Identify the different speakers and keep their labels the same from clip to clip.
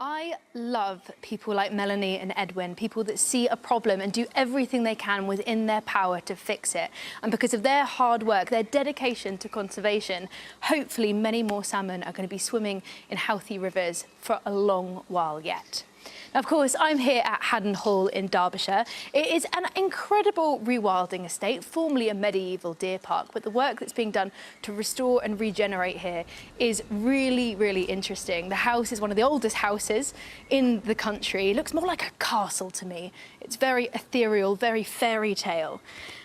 Speaker 1: I love people like Melanie and Edwin, people that see a problem and do everything they can within their power to fix it. And because of their hard work, their dedication to conservation, hopefully many more salmon are going to be swimming in healthy rivers for a long while yet. Now, of course, I'm here at Haddon Hall in Derbyshire. It is an incredible rewilding estate, formerly a medieval deer park, but the work that's being done to restore and regenerate here is really, really interesting. The house is one of the oldest houses in the country. It looks more like a castle to me. It's very ethereal, very fairy tale.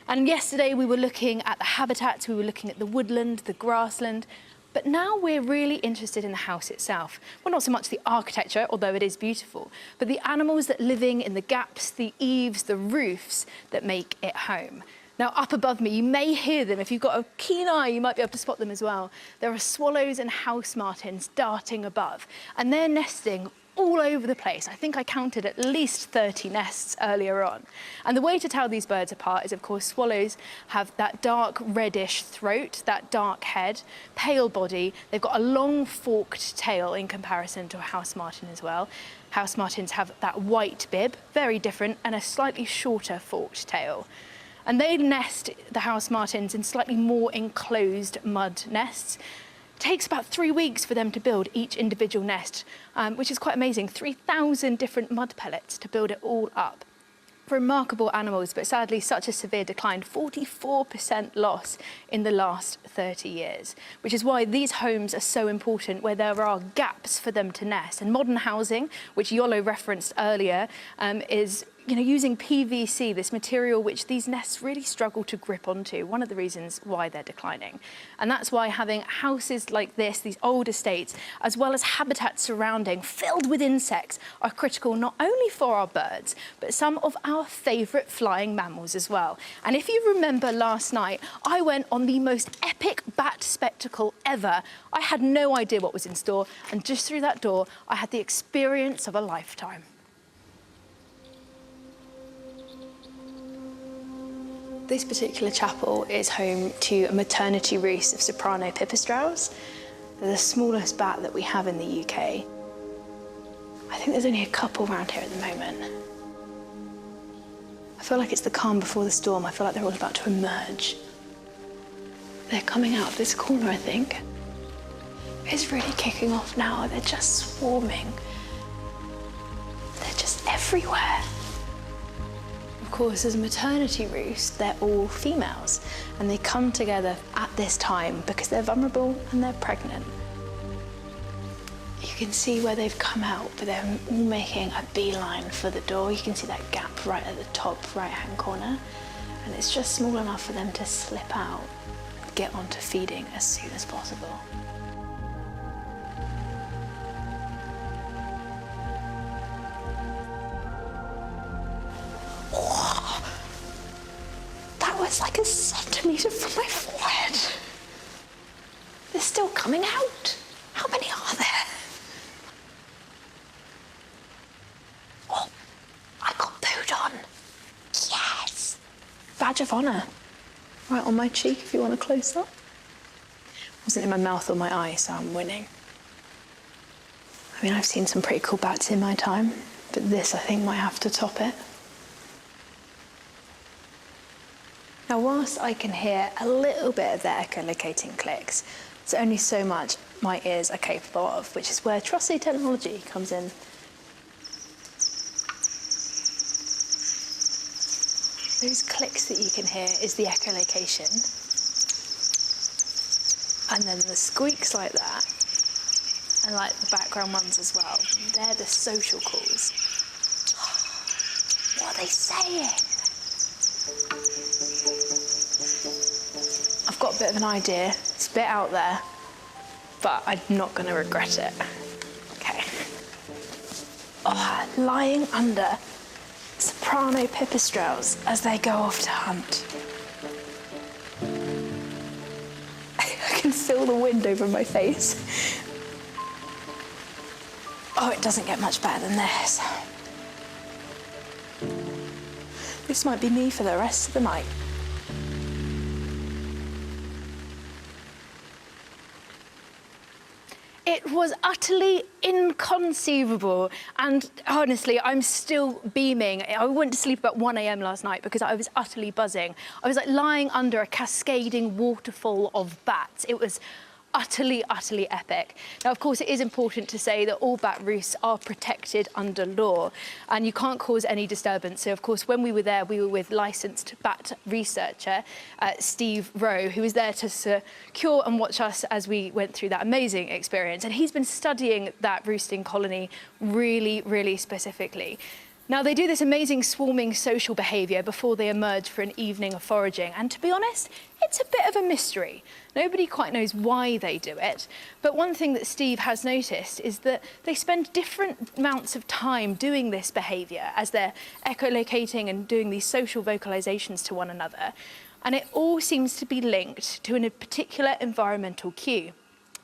Speaker 1: And yesterday we were looking at the habitats, we were looking at the woodland, the grassland, but now we're really interested in the house itself. Well, not so much the architecture, although it is beautiful, but the animals that living in the gaps, the eaves, the roofs that make it home. Now, up above me, you may hear them. If you've got a keen eye, you might be able to spot them as well. There are swallows and house martins darting above, and they're nesting all over the place. I think I counted at least 30 nests earlier on. And the way to tell these birds apart is, of course, swallows have that dark reddish throat, that dark head, pale body. They've got a long forked tail in comparison to a house martin as well. House martins have that white bib, very different, and a slightly shorter forked tail. And they nest, the house martins, in slightly more enclosed mud nests. Takes about 3 weeks for them to build each individual nest, which is quite amazing. 3,000 different mud pellets to build it all up. Remarkable animals, but sadly such a severe decline, 44% loss in the last 30 years, which is why these homes are so important, where there are gaps for them to nest. And modern housing, which Yolo referenced earlier, is using PVC, this material which these nests really struggle to grip onto, one of the reasons why they're declining. And that's why having houses like this, these old estates, as well as habitats surrounding, filled with insects, are critical not only for our birds, but some of our favourite flying mammals as well. And if you remember last night, I went on the most epic bat spectacle ever. I had no idea what was in store, and just through that door, I had the experience of a lifetime. This particular chapel is home to a maternity roost of Soprano Pipistrelles. They're the smallest bat that we have in the UK. I think there's only a couple around here at the moment. I feel like it's the calm before the storm. I feel like they're all about to emerge. They're coming out of this corner, I think. It's really kicking off now. They're just swarming. They're just everywhere. Of course, as a maternity roost, they're all females, and they come together at this time because they're vulnerable and they're pregnant. You can see where they've come out, but they're all making a beeline for the door. You can see that gap right at the top right-hand corner, and it's just small enough for them to slip out and get onto feeding as soon as possible. It's like a centimetre from my forehead. They're still coming out. How many are there? Oh, I got pooed on. Yes. Badge of honour. Right on my cheek if you want a close-up. Wasn't in my mouth or my eye, so I'm winning. I mean, I've seen some pretty cool bats in my time, but this I think might have to top it. Now, whilst I can hear a little bit of their echolocating clicks, there's only so much my ears are capable of, which is where trusty technology comes in. Those clicks that you can hear is the echolocation. And then the squeaks like that, and like the background ones as well, they're the social calls. What are they saying? I've got a bit of an idea. It's a bit out there, but I'm not going to regret it. Okay. Oh, lying under Soprano Pipistrelles as they go off to hunt. I can feel the wind over my face. Oh, it doesn't get much better than this. This might be me for the rest of the night. It was utterly inconceivable, and honestly, I'm still beaming. I went to sleep about 1 a.m. last night because I was utterly buzzing. I was like lying under a cascading waterfall of bats. It was utterly, utterly epic. Now, of course, it is important to say that all bat roosts are protected under law and you can't cause any disturbance. So, of course, when we were there, we were with licensed bat researcher Steve Rowe, who was there to secure and watch us as we went through that amazing experience. And he's been studying that roosting colony really, really specifically. Now, they do this amazing swarming social behaviour before they emerge for an evening of foraging. And to be honest, it's a bit of a mystery. Nobody quite knows why they do it. But one thing that Steve has noticed is that they spend different amounts of time doing this behaviour as they're echolocating and doing these social vocalisations to one another. And it all seems to be linked to a particular environmental cue.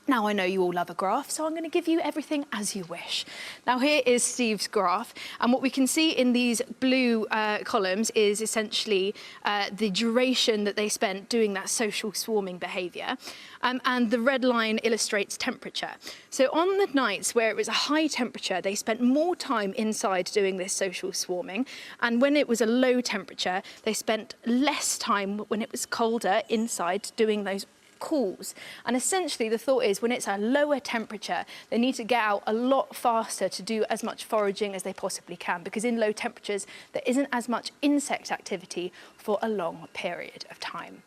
Speaker 1: Now, I know you all love a graph, so I'm going to give you everything as you wish. Now, here is Steve's graph, and what we can see in these blue columns is essentially the duration that they spent doing that social swarming behaviour, and the red line illustrates temperature. So on the nights where it was a high temperature, they spent more time inside doing this social swarming, and when it was a low temperature, they spent less time when it was colder inside doing those calls. And essentially the thought is when it's a lower temperature, they need to get out a lot faster to do as much foraging as they possibly can, because in low temperatures there isn't as much insect activity for a long period of time.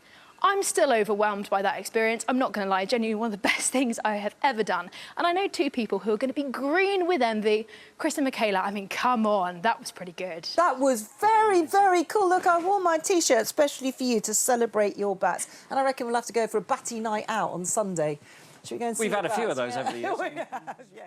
Speaker 1: I'm still overwhelmed by that experience. I'm not going to lie, genuinely one of the best things I have ever done. And I know two people who are going to be green with envy. Chris and Michaela, I mean, come on, that was pretty good.
Speaker 2: That was very, very cool. Look, I wore my T-shirt especially for you to celebrate your bats. And I reckon we'll have to go for a batty night out on Sunday. Should we go and see
Speaker 3: We've had a
Speaker 2: bats?
Speaker 3: few of those over the years.
Speaker 2: We have, yeah.